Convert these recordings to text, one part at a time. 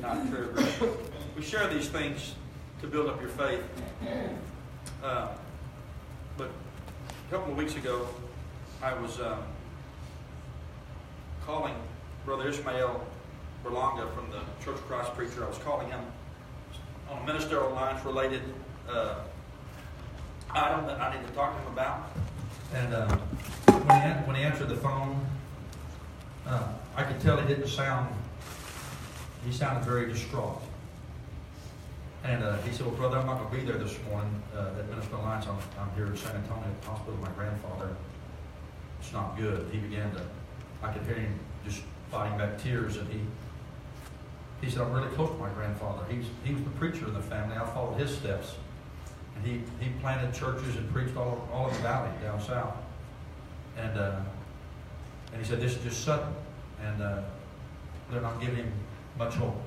night prayer group. We share these things to build up your faith. But a couple of weeks ago, I was calling Brother Ishmael Berlanga from the Church of Christ preacher. I was calling him on a ministerial alliance related item that I needed to talk to him about. And when he answered the phone, I could tell he sounded very distraught. And he said, well, brother, I'm not going to be there this morning at Ministerial Alliance. I'm here in San Antonio at the hospital with my grandfather. It's not good. I could hear him just fighting back tears, and he said, I'm really close to my grandfather. He was the preacher in the family. I followed his steps. And he planted churches and preached all over the valley down south. And he said, this is just sudden. And they're not giving him much hope.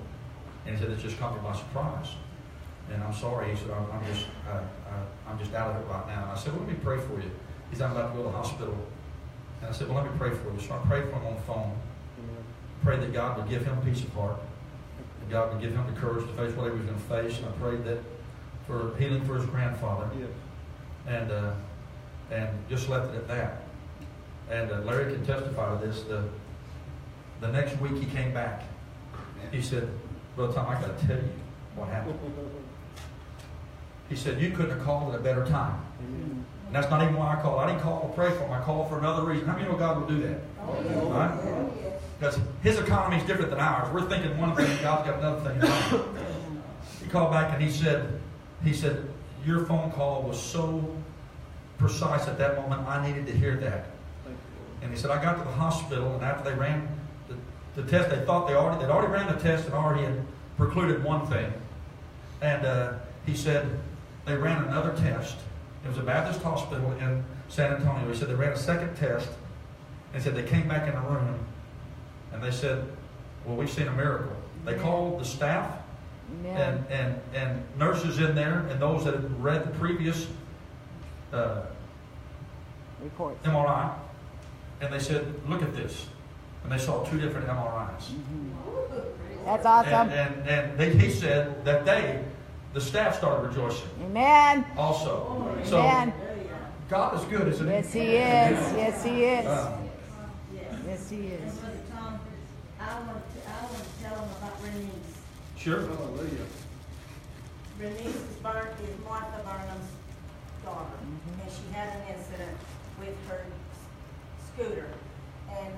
And he said, it's just caught me by surprise. And I'm sorry. He said, I'm just out of it right now. And I said, well, let me pray for you. He said, I'm about to go to the hospital. And I said, well, let me pray for you. So I prayed for him on the phone. Prayed that God would give him peace of heart. That God would give him the courage to face what he was going to face. And I prayed that for healing for his grandfather. Yes. And just left it at that. And Larry can testify to this. The next week he came back. He said, Brother Tom, I got to tell you what happened. He said, you couldn't have called at a better time. And that's not even why I called. I didn't call to pray for him. I called for another reason. How many know God will do that? Right? Because his economy is different than ours. We're thinking one thing, God's got another thing in mind. He called back and he said, your phone call was so precise at that moment, I needed to hear that. And he said, I got to the hospital, and after they ran the test, they'd already ran the test and already had precluded one thing. And he said they ran another test. It was a Baptist hospital in San Antonio. He said they ran a second test. And he said they came back in the room and they said, well, we've seen a miracle. They called the staff and nurses in there and those that had read the previous reports. MRI. And they said, look at this. And they saw 2 different MRIs. That's awesome. And he said that the staff started rejoicing. Amen. Also. Amen. So, God is good, isn't He? Yes, He is. Yes, He is. Yes, He is. Tom, I want to tell them about Bernice. Sure. Hallelujah. Bernice is Martha Burnham's daughter. And she had an incident with her scooter. And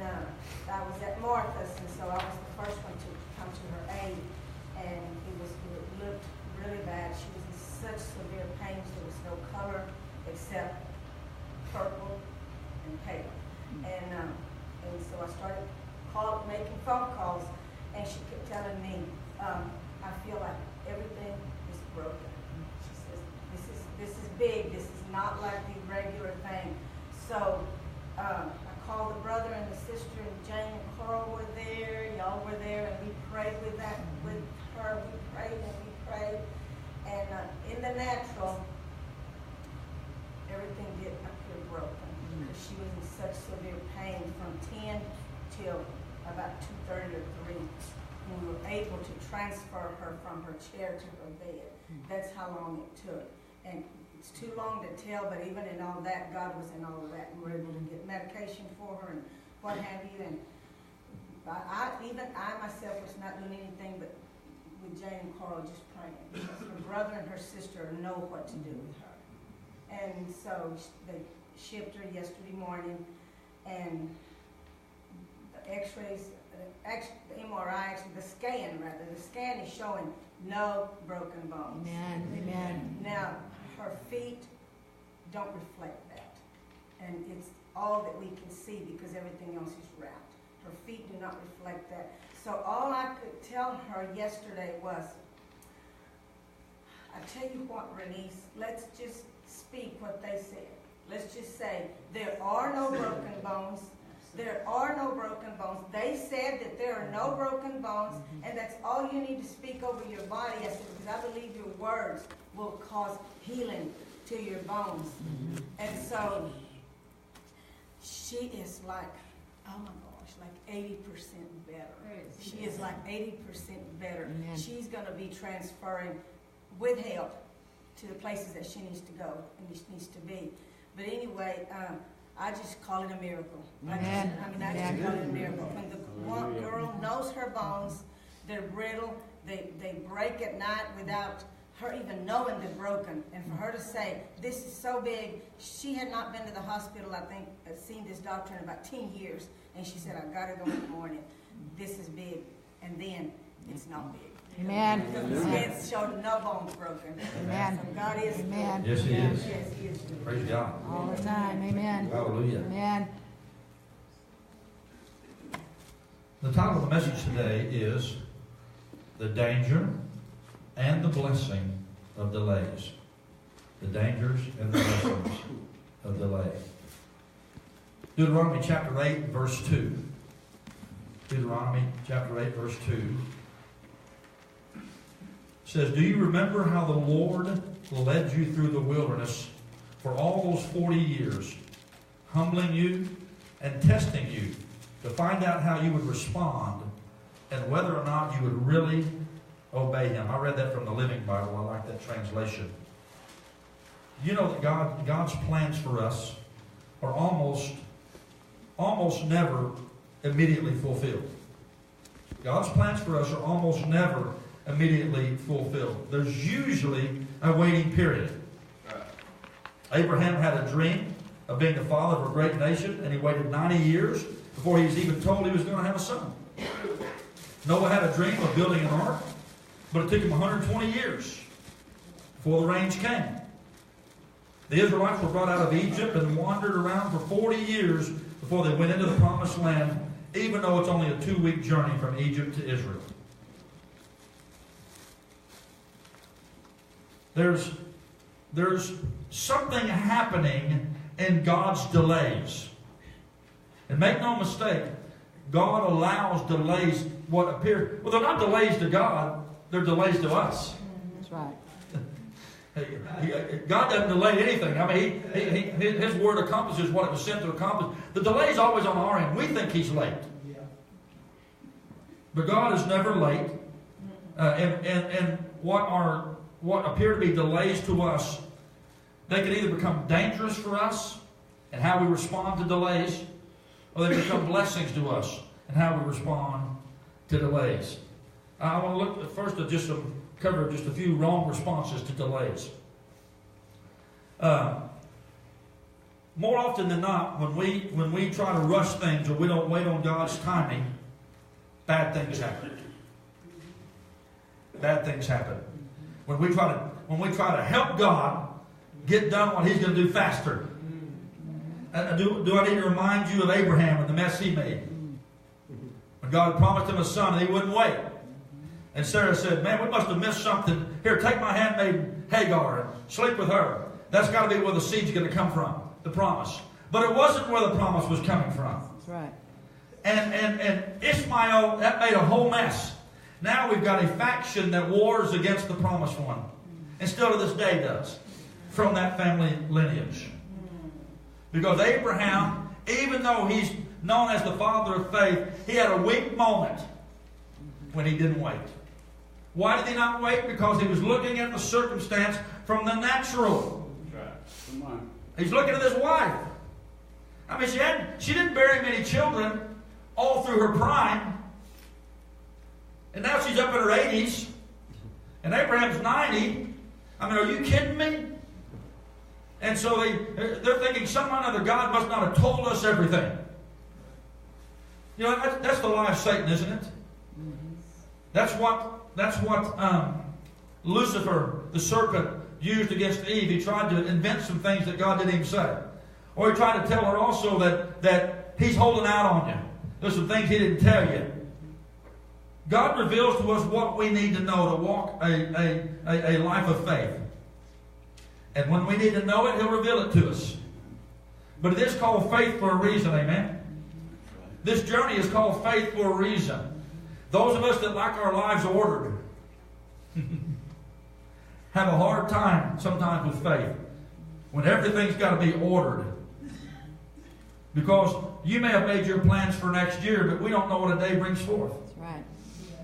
I was at Martha's, and so I was the first one to come to her aid. And it looked really bad. She was in such severe pain. There was no color except purple and pale. And so I started making phone calls, and she kept telling me, I feel like everything is broken. She says, this is big. This is not like the regular thing. So I called the brother and the sister, and Jane and Carl were there. Y'all were there, and we prayed with her. We prayed and we prayed. And in the natural, everything did appear broken. Because she was in such severe pain from 10 till about 2:30 or 3. And we were able to transfer her from her chair to her bed. That's how long it took. And it's too long to tell, but even in all that, God was in all of that. We were able to get medication for her and what have you. And I myself was not doing anything but with Jane and Carl just praying. Because her brother and her sister know what to do with her. And so they shipped her yesterday morning, and the x-rays, the MRI, the scan is showing no broken bones. Amen. Amen. Now, her feet don't reflect that. And it's all that we can see because everything else is wrapped. Her feet do not reflect that. So all I could tell her yesterday was, I tell you what, Bernice, let's just speak what they said. Let's just say, there are no broken bones. There are no broken bones. They said that there are no broken bones, and that's all you need to speak over your body. I said, because I believe your words will cause healing to your bones. And so she is like, oh my gosh, like 80% better. She is like 80% better. Amen. She's going to be transferring with help to the places that she needs to go and she needs to be. But anyway, I just call it a miracle. Amen. I just call it a miracle. When the one girl knows her bones, they're brittle, they break at night without her even knowing they're broken. And for her to say, this is so big, she had not been to the hospital, I think, seen this doctor in about 10 years. And she said, I got to go in the morning. This is big. And then it's not big. Amen. Because the scans showed no bones broken. Amen. So God is. Amen. Yes, He is. Yes, He is. Praise God. All the time. Amen. Hallelujah. Amen. The title of the message today is The Danger and the Blessing of Delays. The dangers and the blessings of delay. Deuteronomy chapter 8, verse 2. Deuteronomy chapter 8, verse 2 says, Do you remember how the Lord led you through the wilderness for all those 40 years, humbling you and testing you to find out how you would respond and whether or not you would really obey Him? I read that from the Living Bible. I like that translation. You know that God's plans for us are almost never immediately fulfilled. God's plans for us are almost never immediately fulfilled. There's usually a waiting period. Abraham had a dream of being the father of a great nation, and he waited 90 years before he was even told he was going to have a son. Noah had a dream of building an ark, but it took him 120 years before the rains came. The Israelites were brought out of Egypt and wandered around for 40 years before they went into the promised land, even though it's only a 2-week journey from Egypt to Israel. There's something happening in God's delays. And make no mistake, God allows delays what appear. Well, they're not delays to God, they're delays to us. That's right. God doesn't delay anything. I mean, His word accomplishes what it was sent to accomplish. The delay is always on our end. We think He's late. But God is never late. And what appear to be delays to us, they can either become dangerous for us and how we respond to delays, or they become blessings to us and how we respond to delays. I want to look first at cover just a few wrong responses to delays. More often than not, when we try to rush things or we don't wait on God's timing, bad things happen. Bad things happen. When we try to help God get done what He's going to do faster. Do I need to remind you of Abraham and the mess he made? When God promised him a son and he wouldn't wait. And Sarah said, man, we must have missed something. Here, take my handmaid Hagar and sleep with her. That's got to be where the seed's going to come from, the promise. But it wasn't where the promise was coming from. That's right. And Ishmael, that made a whole mess. Now we've got a faction that wars against the promised one. And still to this day does. From that family lineage. Because Abraham, even though he's known as the father of faith, he had a weak moment when he didn't wait. Why did he not wait? Because he was looking at the circumstance from the natural. Come on. He's looking at his wife. I mean, she didn't bear him any children all through her prime. And now she's up in her 80s. And Abraham's 90. I mean, are you kidding me? And so they're thinking someone other God must not have told us everything. You know, that's the lie of Satan, isn't it? That's what Lucifer, the serpent, used against Eve. He tried to invent some things that God didn't even say. Or he tried to tell her also that He's holding out on you. There's some things He didn't tell you. God reveals to us what we need to know to walk a life of faith. And when we need to know it, He'll reveal it to us. But it is called faith for a reason, amen? This journey is called faith for a reason. Those of us that like our lives ordered have a hard time sometimes with faith when everything's got to be ordered. Because you may have made your plans for next year, but we don't know what a day brings forth. That's right.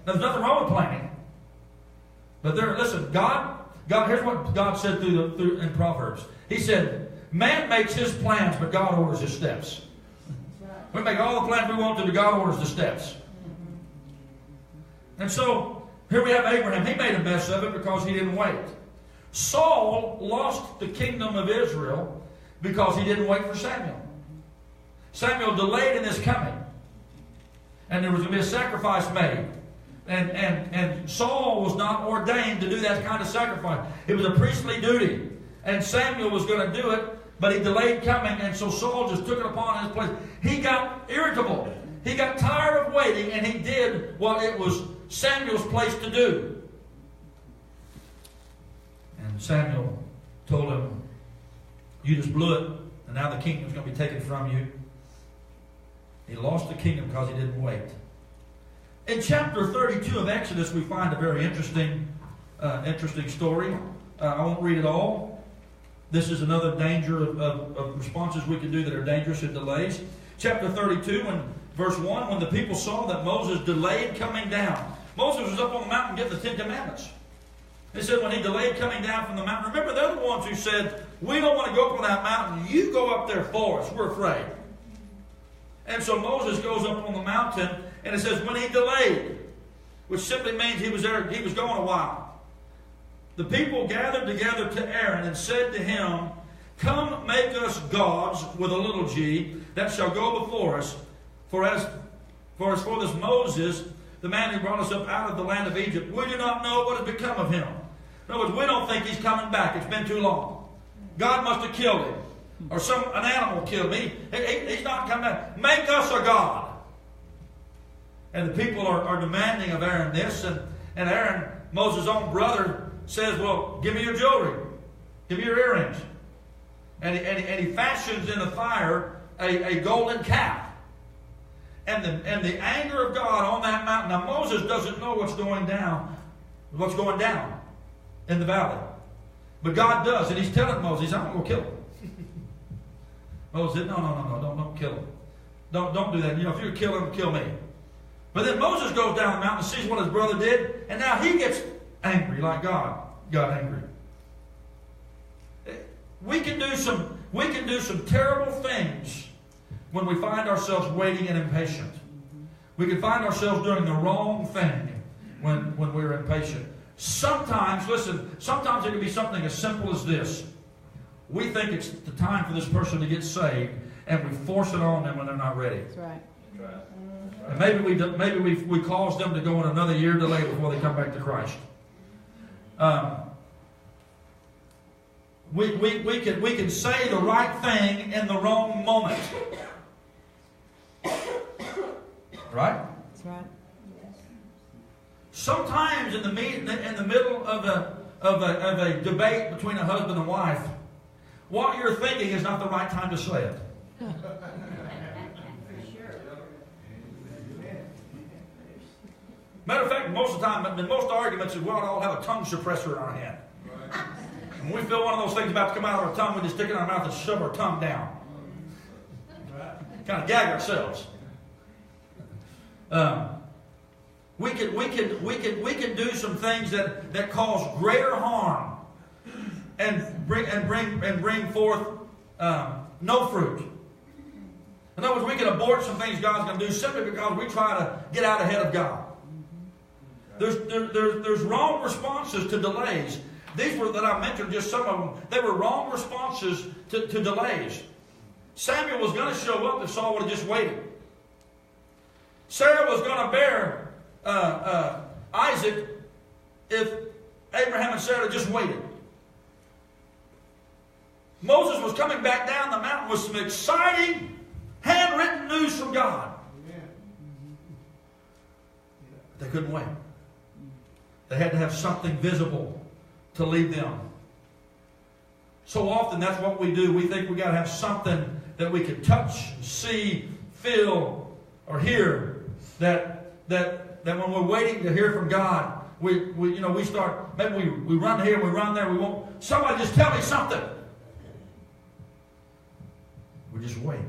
There's nothing wrong with planning. But listen, God, here's what God said through in Proverbs. He said, man makes his plans, but God orders his steps. We make all the plans we want to, but God orders the steps. And so, here we have Abraham. He made a mess of it because he didn't wait. Saul lost the kingdom of Israel because he didn't wait for Samuel. Samuel delayed in his coming. And there was going to be a sacrifice made. And Saul was not ordained to do that kind of sacrifice. It was a priestly duty. And Samuel was going to do it, but he delayed coming, and so Saul just took it upon his place. He got irritable. He got tired of waiting, and he did what it was Samuel's place to do. And Samuel told him, you just blew it, and now the kingdom's going to be taken from you. He lost the kingdom because he didn't wait. In chapter 32 of Exodus, we find a very interesting story. I won't read it all. This is another danger of responses we can do that are dangerous and delays. Chapter 32, verse 1, when the people saw that Moses delayed coming down. Moses was up on the mountain getting the Ten Commandments. It said when he delayed coming down from the mountain. Remember, they're the ones who said, we don't want to go up on that mountain. You go up there for us. We're afraid. And so Moses goes up on the mountain, and it says when he delayed, which simply means he was there, he was going a while. The people gathered together to Aaron and said to him, come make us gods with a little g that shall go before us. For as for this Moses, the man who brought us up out of the land of Egypt, we do not know what has become of him. In other words, we don't think he's coming back. It's been too long. God must have killed him. Or an animal killed him. He's not coming back. Make us a god. And the people are demanding of Aaron this. And Aaron, Moses' own brother, says, well, give me your jewelry. Give me your earrings. And he fashions in the fire a golden calf. And the anger of God on that mountain. Now Moses doesn't know what's going down in the valley. But God does. And he's telling Moses, I'm going to kill him. Moses said, no, don't kill him. Don't do that. You know, if you kill him, kill me. But then Moses goes down the mountain and sees what his brother did, and now he gets angry like God got angry. We can do some terrible things when we find ourselves waiting and impatient. We can find ourselves doing the wrong thing when we're impatient. Sometimes it can be something as simple as this. We think it's the time for this person to get saved, and we force it on them when they're not ready. That's right. And maybe we cause them to go in another year delay before they come back to Christ. We can say the right thing in the wrong moment. Right? That's right. Sometimes in the middle of a debate between a husband and wife, what you're thinking is not the right time to say it. Matter of fact, most of the time, in most arguments, we all have a tongue suppressor in our hand. When we feel one of those things about to come out of our tongue, we just stick it in our mouth and shove our tongue down. Kind of gag ourselves. We can do some things that cause greater harm and bring forth no fruit. In other words, we can abort some things God's going to do simply because we try to get out ahead of God. There's wrong responses to delays. These were that I mentioned, just some of them. They were wrong responses to delays. Samuel was going to show up if Saul would have just waited. Sarah was going to bear Isaac if Abraham and Sarah just waited. Moses was coming back down the mountain with some exciting, handwritten news from God. They couldn't wait. They had to have something visible to lead them. So often that's what we do. We think we got to have something that we can touch, see, feel, or hear. That when we're waiting to hear from God, we start, maybe we run here, we run there, we won't. Somebody just tell me something. We just wait.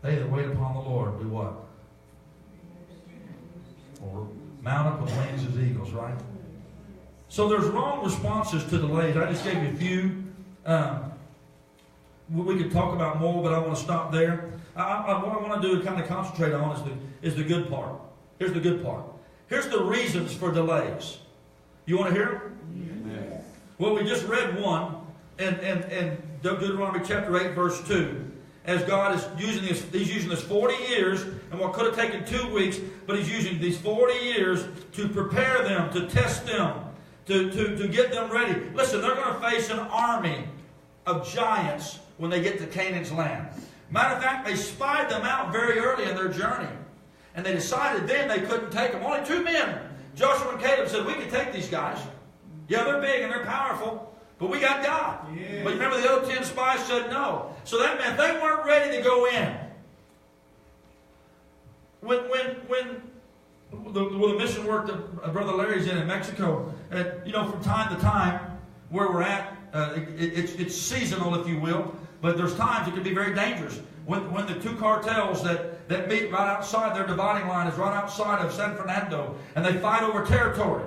They that wait upon the Lord do what? Or mount up with wings as eagles, right? So there's wrong responses to delays. I just gave you a few. We could talk about more, but I want to stop there. What I want to do is kind of concentrate on is the good part. Here's the good part. Here's the reasons for delays. You want to hear them? Yes. Well, we just read one in Deuteronomy chapter 8, verse 2. As God is using this, He's using this 40 years, and what could have taken 2 weeks, but He's using these 40 years to prepare them, to test them, to get them ready. Listen, they're going to face an army of giants when they get to Canaan's land. Matter of fact, they spied them out very early in their journey. And they decided then they couldn't take them. Only 2 men, Joshua and Caleb, said, we can take these guys. Yeah, they're big and they're powerful, but we got God. Yeah. But remember the other 10 spies said no. So that meant they weren't ready to go in. When the mission work that Brother Larry's in Mexico, from time to time, where we're at, it's seasonal, if you will, but there's times it can be very dangerous. When the 2 cartels that meet right outside, their dividing line is right outside of San Fernando, and they fight over territory.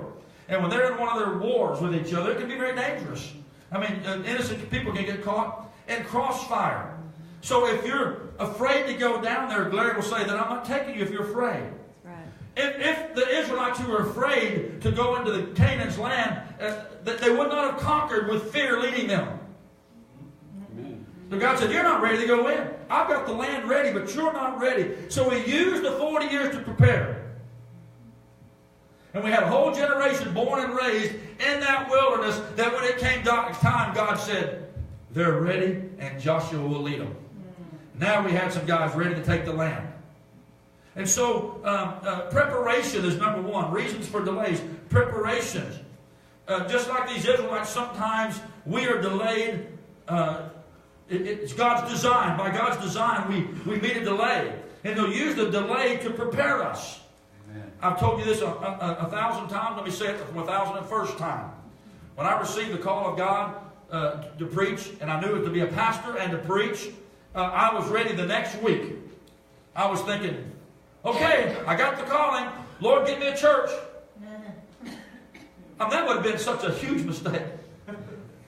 And when they're in one of their wars with each other, it can be very dangerous. I mean, innocent people can get caught in crossfire. So if you're afraid to go down there, Larry will say that I'm not taking you if you're afraid. Right. If the Israelites who were afraid to go into the Canaan's land, they would not have conquered with fear leading them. So God said, you're not ready to go in. I've got the land ready, but you're not ready. So He used the 40 years to prepare. And we had a whole generation born and raised in that wilderness that when it came time, God said, they're ready and Joshua will lead them. Now we had some guys ready to take the land. And so preparation is number one. Reasons for delays. Preparations. Just like these Israelites, sometimes we are delayed. It's God's design. By God's design, we meet a delay. And He'll use the delay to prepare us. Amen. I've told you this a 1,000 times. Let me say it for 1,001st time. When I received the call of God to preach, and I knew it to be a pastor and to preach, I was ready the next week. I was thinking, okay, I got the calling. Lord, give me a church. That would have been such a huge mistake.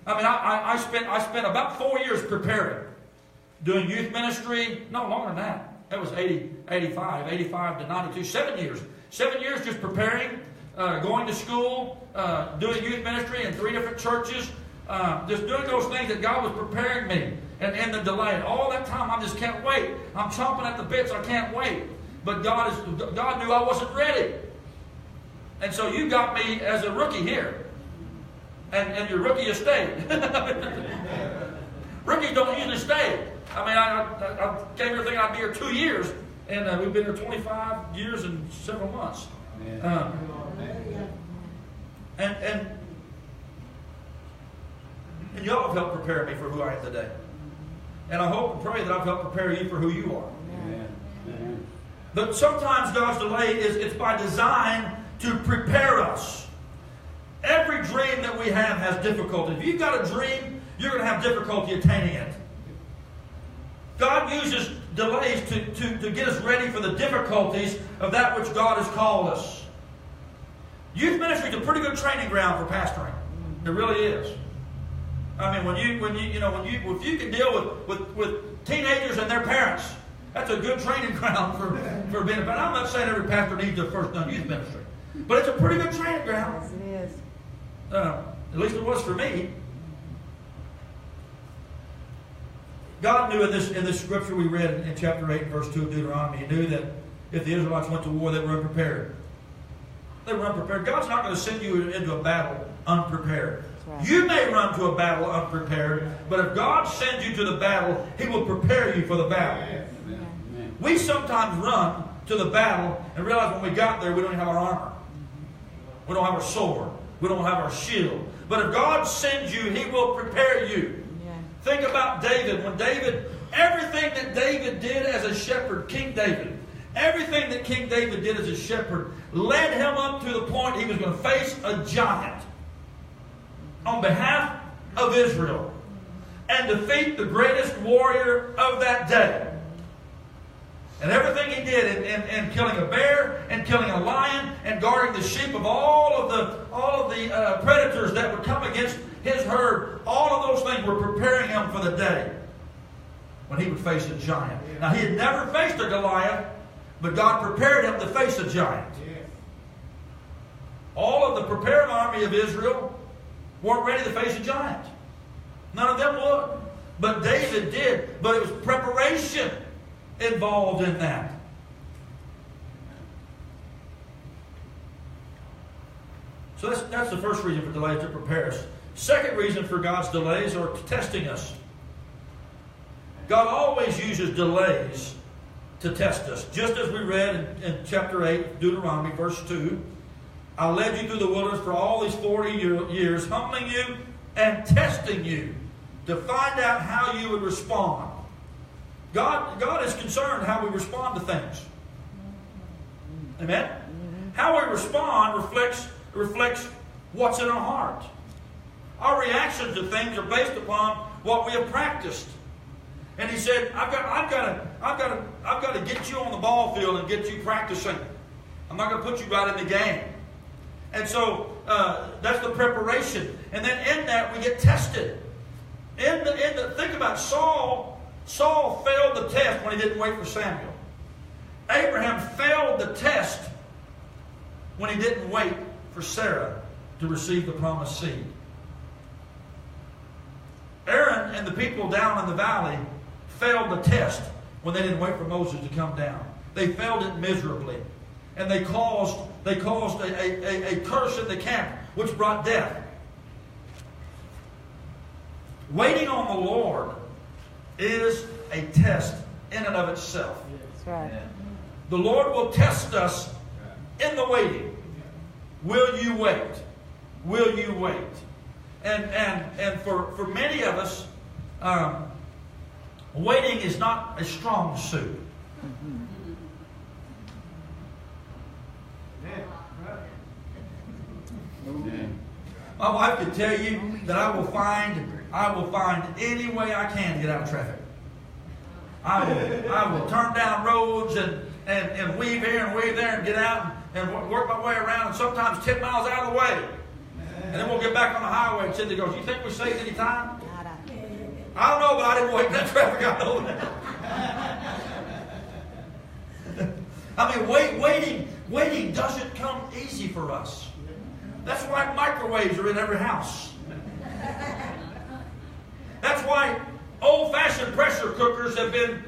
I mean, I spent about 4 years preparing, doing youth ministry. No, longer than that. That was 85 to 92, 7 years. 7 years just preparing, going to school, doing youth ministry in 3 different churches, just doing those things that God was preparing me. And the delay. All that time, I just can't wait. I'm chomping at the bits. I can't wait. But God knew I wasn't ready. And so you got me as a rookie here. And your rookie has stayed. Rookies don't usually stay. I mean, I came here thinking I'd be here 2 years, and we've been here 25 years and several months. And y'all have helped prepare me for who I am today. And I hope and pray that I've helped prepare you for who you are. Amen. But sometimes God's delay it's by design to prepare us. Every dream that we have has difficulty. If you've got a dream, you're going to have difficulty attaining it. God uses delays to get us ready for the difficulties of that which God has called us. Youth ministry is a pretty good training ground for pastoring. It really is. I mean, if you can deal with teenagers and their parents, that's a good training ground for being. But I'm not saying every pastor needs to first done youth ministry, but it's a pretty good training ground. Yes, it is. At least it was for me. God knew in this scripture we read in chapter 8, verse 2 of Deuteronomy, He knew that if the Israelites went to war, they were unprepared. They were unprepared. God's not going to send you into a battle unprepared. Right. You may run to a battle unprepared, but if God sends you to the battle, He will prepare you for the battle. Amen. We sometimes run to the battle and realize when we got there, we don't even have our armor. We don't have our sword. We don't have our shield. But if God sends you, He will prepare you. Yeah. Think about David. Everything that David did as a shepherd, King David, everything that King David did as a shepherd led him up to the point he was going to face a giant on behalf of Israel and defeat the greatest warrior of that day. And everything he did in killing a bear and killing a lion and guarding the sheep of all of the predators that would come against his herd, all of those things were preparing him for the day when he would face a giant. Now, he had never faced a Goliath, but God prepared him to face a giant. All of the prepared army of Israel weren't ready to face a giant. None of them would. But David did. But it was preparation involved in that. So that's the first reason for delays, to prepare us. Second reason for God's delays are testing us. God always uses delays to test us. Just as we read in chapter 8, Deuteronomy, verse 2, I led you through the wilderness for all these 40 years, humbling you and testing you to find out how you would respond. God is concerned how we respond to things. Amen? How we respond reflects what's in our heart. Our reactions to things are based upon what we have practiced. And he said, I've got to get you on the ball field and get you practicing. I'm not going to put you right in the game. And so that's the preparation. And then in that we get tested. Think about Saul. Saul failed the test when he didn't wait for Samuel. Abraham failed the test when he didn't wait for Sarah to receive the promised seed. Aaron and the people down in the valley failed the test when they didn't wait for Moses to come down. They failed it miserably. And they caused a curse in the camp, which brought death. Waiting on the Lord is a test in and of itself. That's right. The Lord will test us in the waiting. Will you wait? Will you wait? And for many of us, waiting is not a strong suit. My wife can tell you that I will find any way I can to get out of traffic. I will turn down roads and weave here and weave there and get out and work my way around, and sometimes 10 miles out of the way. And then we'll get back on the highway, and Cindy goes, you think we saved any time? I don't know, but I didn't wait in that traffic. I know that. I mean, waiting doesn't come easy for us. That's why microwaves are in every house. That's why old-fashioned pressure cookers have been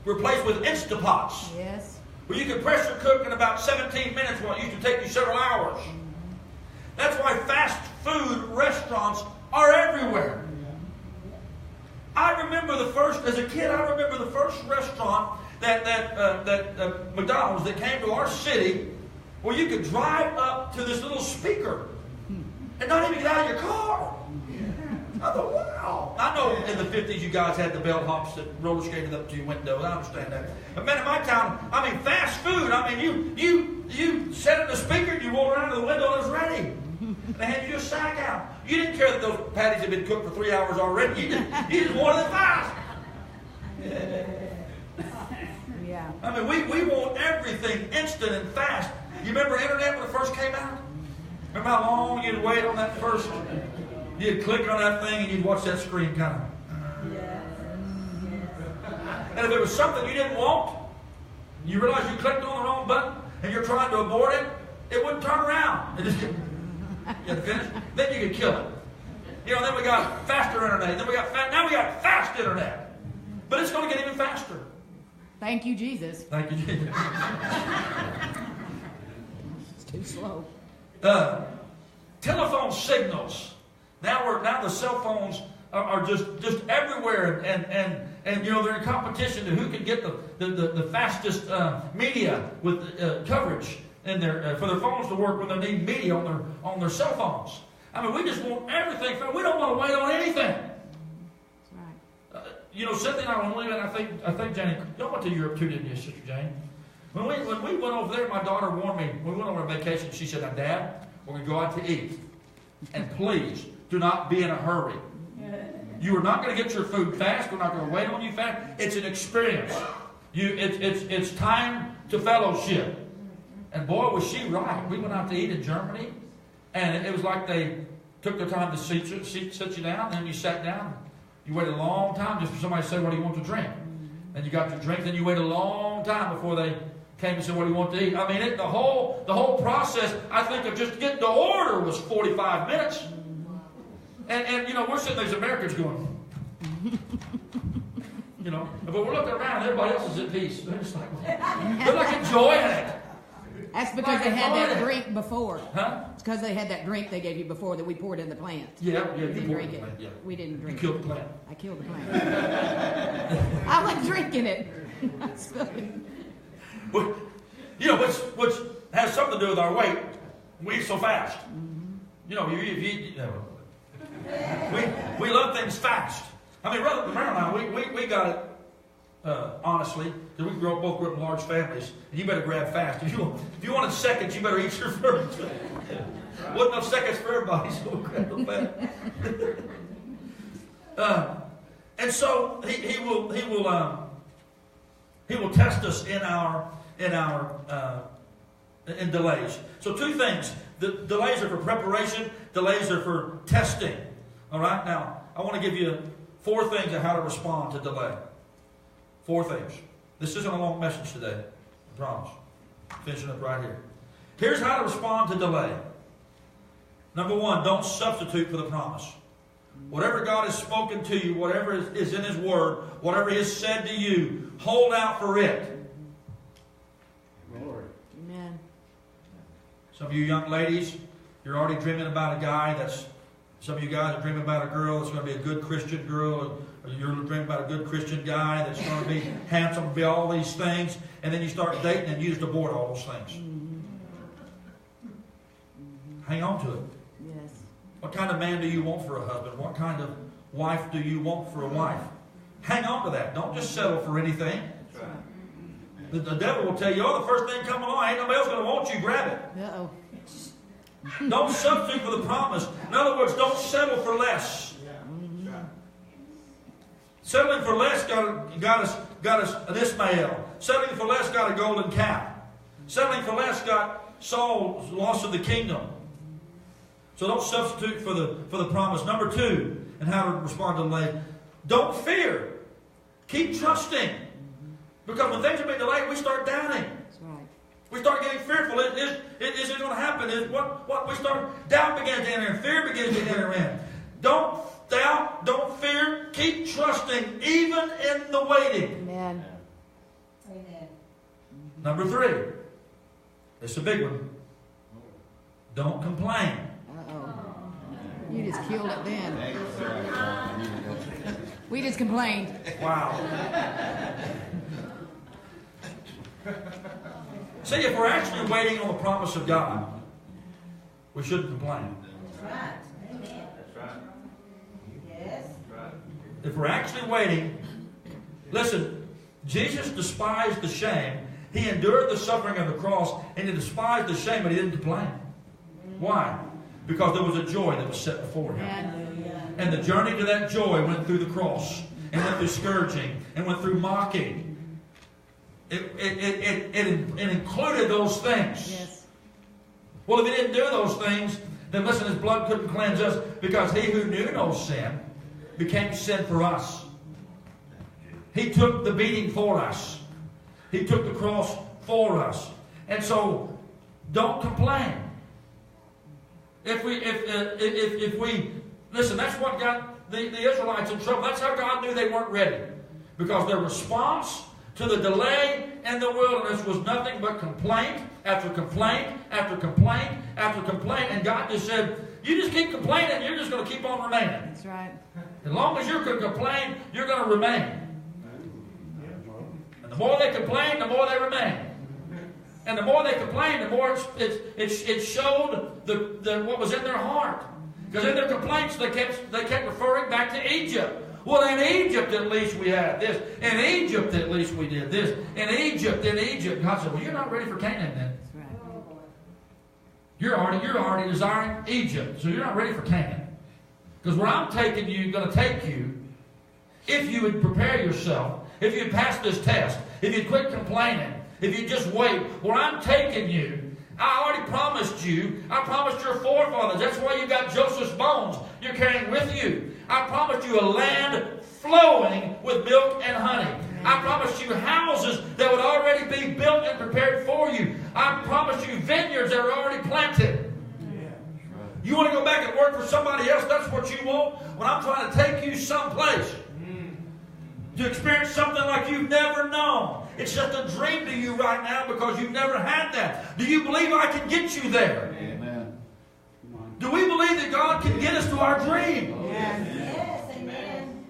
replaced with Instapots. Yes. Where you can pressure cook in about 17 minutes what used to take you several hours. That's why fast food restaurants are everywhere. I remember as a kid, I remember the first restaurant that McDonald's that came to our city, where you could drive up to this little speaker and not even get out of your car. I thought, wow. I know in the 50s you guys had the bellhops that roller skated up to your windows. I understand that. But man, in my town, I mean, fast food. I mean, you set it in the speaker, you roll around to the window, and it was ready. They had you a sack out. You didn't care that those patties had been cooked for 3 hours already. You just wanted it fast. Yeah. I mean, we want everything instant and fast. You remember internet when it first came out? Remember how long you'd wait on that first? You'd click on that thing and you'd watch that screen kind of. Yes. And if it was something you didn't want, you realize you clicked on the wrong button and you're trying to abort it, it wouldn't turn around. It just, you had to finish. Then you could kill it. You know, then we got faster internet. Then now we got fast internet. But it's going to get even faster. Thank you, Jesus. Thank you, Jesus. It's too slow. Telephone signals. Now the cell phones are just everywhere, and you know they're in competition to who can get the fastest media with coverage in their for their phones to work when they need media on their cell phones. I mean, we just want everything. We don't want to wait on anything. That's right. You know, Cynthia and I, when we went, I think Jane, y'all went to Europe too, didn't you, Sister Jane? When we went over there, my daughter warned me. We went on a vacation. She said, "Now, Dad, we're going to go out to eat, and please do not be in a hurry. You are not going to get your food fast. We're not going to wait on you fast. It's an experience. It's time to fellowship. And boy, was she right. We went out to eat in Germany, and it was like they took their time to sit you down, and then you sat down. You waited a long time just for somebody to say, what do you want to drink? Then you got your drink, then you waited a long time before they came and said, what do you want to eat? I mean, the whole process, I think, of just getting the order was 45 minutes. And you know, we're sitting there as Americans going, you know, but we're looking around and everybody else is at peace. They're just like, they're like enjoying it. That's because they had that drink before. Huh? It's because they had that drink they gave you before that we poured in the plant. Yeah, We you didn't poured drink the it. plant, yeah. We didn't drink You it. killed the plant. I killed the plant. I wasn't drinking it. I spilled it. But, you know, which has something to do with our weight. We eat so fast. You know, we love things fast. I mean, Marilyn and I, we got it. Honestly, because we both grew up in large families, and you better grab fast. If you wanted seconds, you better eat your first. Wasn't enough seconds for everybody, so we'll grab them fast. And so he will test us in delays. So two things: the delays are for preparation. Delays are for testing. All right. Now I want to give you 4 things on how to respond to delay. 4 things. This isn't a long message today, I promise. Finishing up right here. Here's how to respond to delay. Number 1, don't substitute for the promise. Whatever God has spoken to you, whatever is in His Word, whatever He has said to you, hold out for it. Amen. Some of you young ladies, you're already dreaming about a guy some of you guys are dreaming about a girl that's going to be a good Christian girl. Or you're dreaming about a good Christian guy that's going to be handsome, be all these things. And then you start dating and you just abort all those things. Hang on to it. Yes. What kind of man do you want for a husband? What kind of wife do you want for a wife? Hang on to that. Don't just settle for anything. The devil will tell you, the first thing coming along, ain't nobody else going to want you, grab it. Uh-oh. Don't substitute for the promise. In other words, don't settle for less. Settling for less got us an Ishmael. Settling for less got a golden calf. Settling for less got Saul's loss of the kingdom. So don't substitute for the promise. Number 2, and how to respond to delay. Don't fear. Keep trusting. Because when things are being delayed, we start doubting. That's right. We start getting fearful. Is it going to happen? Doubt begins to enter in. Fear begins to enter in. Don't doubt. Don't fear. Keep trusting, even in the waiting. Amen. Amen. Number 3. It's a big one. Don't complain. Uh-oh. You just killed it then. We just complained. Wow. See, if we're actually waiting on the promise of God, we shouldn't complain. That's right. Amen. That's right. Yes. That's right. If we're actually waiting, listen, Jesus despised the shame. He endured the suffering of the cross, and He despised the shame, but He didn't complain. Why? Because there was a joy that was set before Him. Amen. And the journey to that joy went through the cross, and went through scourging, and went through mocking. It included those things. Yes. Well, if He didn't do those things, then listen, His blood couldn't cleanse us, because He who knew no sin became sin for us. He took the beating for us. He took the cross for us. And so, don't complain. If we listen, that's what got the Israelites in trouble. That's how God knew they weren't ready, because their response to the delay in the wilderness was nothing but complaint after complaint after complaint after complaint. And God just said, you just keep complaining, you're just going to keep on remaining. That's right. As long as you can complain, you're going to remain. And the more they complain, the more they remain. And the more they complained, the more it showed what was in their heart. Because in their complaints, they kept referring back to Egypt. Well, in Egypt, at least we had this. In Egypt, at least we did this. In Egypt. God said, well, you're not ready for Canaan then. That's right. You're already desiring Egypt, so you're not ready for Canaan. Because where I'm taking you, going to take you, if you would prepare yourself, if you would pass this test, if you quit complaining, if you just wait, where I'm taking you, I already promised you, I promised your forefathers. That's why you got Joseph's bones you're carrying with you. I promised you a land flowing with milk and honey. I promised you houses that would already be built and prepared for you. I promised you vineyards that are already planted. You want to go back and work for somebody else? That's what you want? When I'm trying to take you someplace to experience something like you've never known. It's just a dream to you right now because you've never had that. Do you believe I can get you there? Amen. Do we believe that God can get us to our dream? Yes. Yes, amen.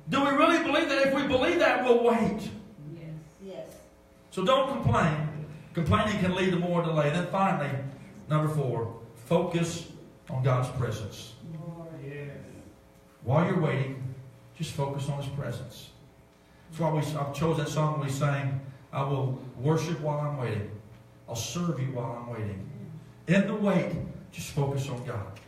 Do we really believe that? If we believe that, we'll wait. Yes. Yes. So don't complain. Complaining can lead to more delay. Then finally, number 4, focus on God's presence. While you're waiting, just focus on His presence. That's why I chose that song we sang, I will worship while I'm waiting. I'll serve you while I'm waiting. In the wait, just focus on God.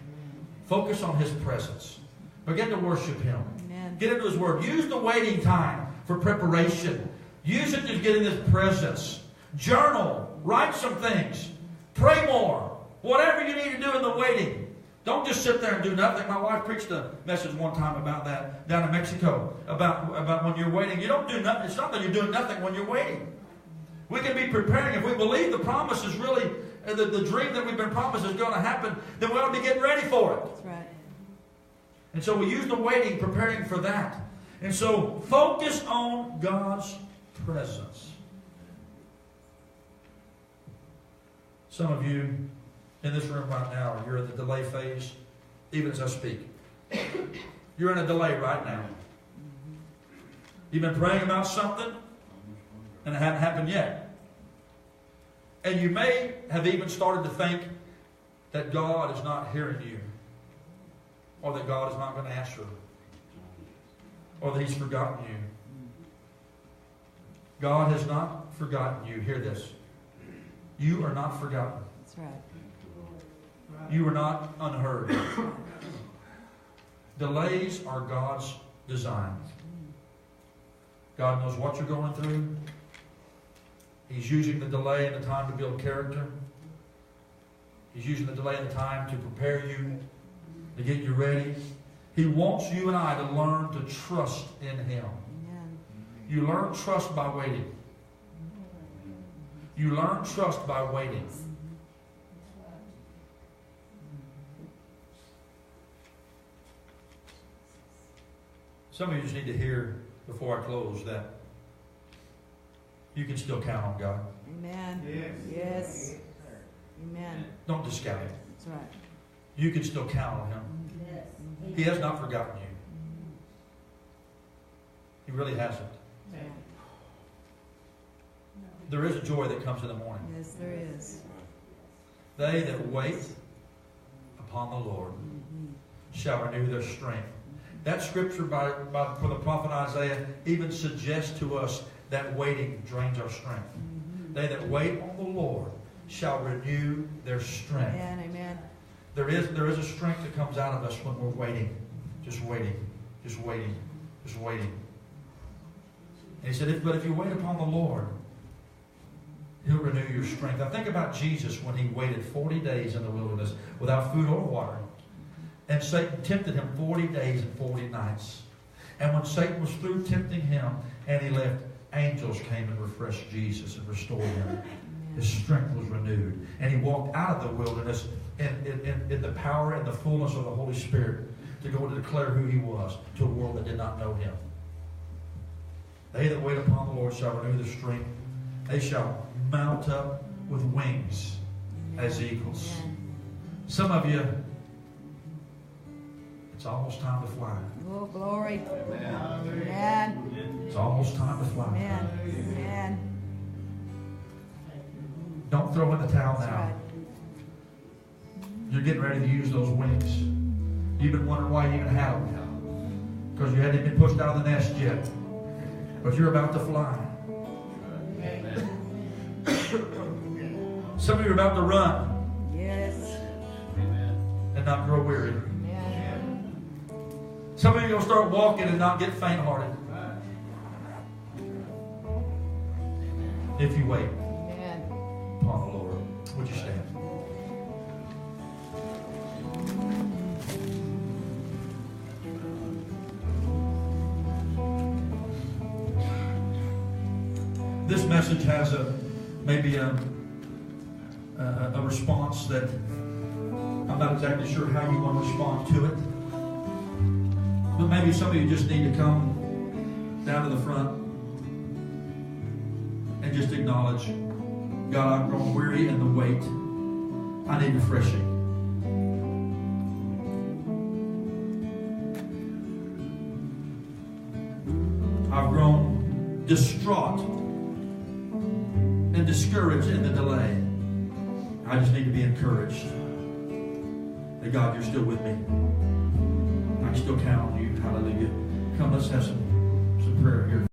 Focus on His presence. Begin to worship Him. Amen. Get into His Word. Use the waiting time for preparation. Use it to get in His presence. Journal. Write some things. Pray more. Whatever you need to do in the waiting. Don't just sit there and do nothing. My wife preached a message one time about that down in Mexico. About when you're waiting. You don't do nothing. It's not that you're doing nothing when you're waiting. We can be preparing. If we believe the promise is really, the dream that we've been promised is going to happen, then we ought to be getting ready for it. That's right. And so we use the waiting, preparing for that. And so focus on God's presence. Some of you in this room right now, you're in the delay phase, even as I speak. You're in a delay right now. You've been praying about something, and it hasn't happened yet. And you may have even started to think that God is not hearing you, or that God is not going to answer, or that He's forgotten you. God has not forgotten you. Hear this. You are not forgotten. That's right. You are not unheard. Delays are God's design. God knows what you're going through. He's using the delay and the time to build character. He's using the delay and the time to prepare you, to get you ready. He wants you and I to learn to trust in Him. Amen. You learn trust by waiting. You learn trust by waiting. Some of you just need to hear before I close that you can still count on God. Amen. Yes. Amen. Don't discount Him. That's right. You can still count on Him. Yes. He has not forgotten you. He really hasn't. Yeah. There is a joy that comes in the morning. Yes, there is. They that wait upon the Lord shall renew their strength. That scripture from the prophet Isaiah even suggests to us that waiting drains our strength. They that wait on the Lord shall renew their strength. Amen. Amen. There is a strength that comes out of us when we're waiting. Just waiting. Just waiting. Just waiting. And he said, but if you wait upon the Lord, He'll renew your strength. Now think about Jesus when He waited 40 days in the wilderness without food or water. And Satan tempted Him 40 days and 40 nights. And when Satan was through tempting Him and He left, angels came and refreshed Jesus and restored Him. His strength was renewed. And He walked out of the wilderness in the power and the fullness of the Holy Spirit to go to declare who He was to a world that did not know Him. They that wait upon the Lord shall renew their strength. They shall mount up with wings as eagles. Some of you, it's almost time to fly. Oh, glory. Amen. Amen. It's almost time to fly. Amen. Amen. Don't throw in the towel That's now. right. You're getting ready to use those wings. You've been wondering why you even have them. Because you hadn't been pushed out of the nest yet. But you're about to fly. Some of you are about to run Yes. and not grow weary. Amen. Some of you are going to start walking and not get faint-hearted. if you wait Amen. upon the Lord. Would you stand? This message has maybe a response that I'm not exactly sure how you want to respond to it. But maybe some of you just need to come down to the front and just acknowledge, God, I've grown weary in the wait. I need refreshing. I've grown distraught and discouraged in the delay. I just need to be encouraged that, God, you're still with me. I can still count on you. Hallelujah. Come, let's have some prayer here.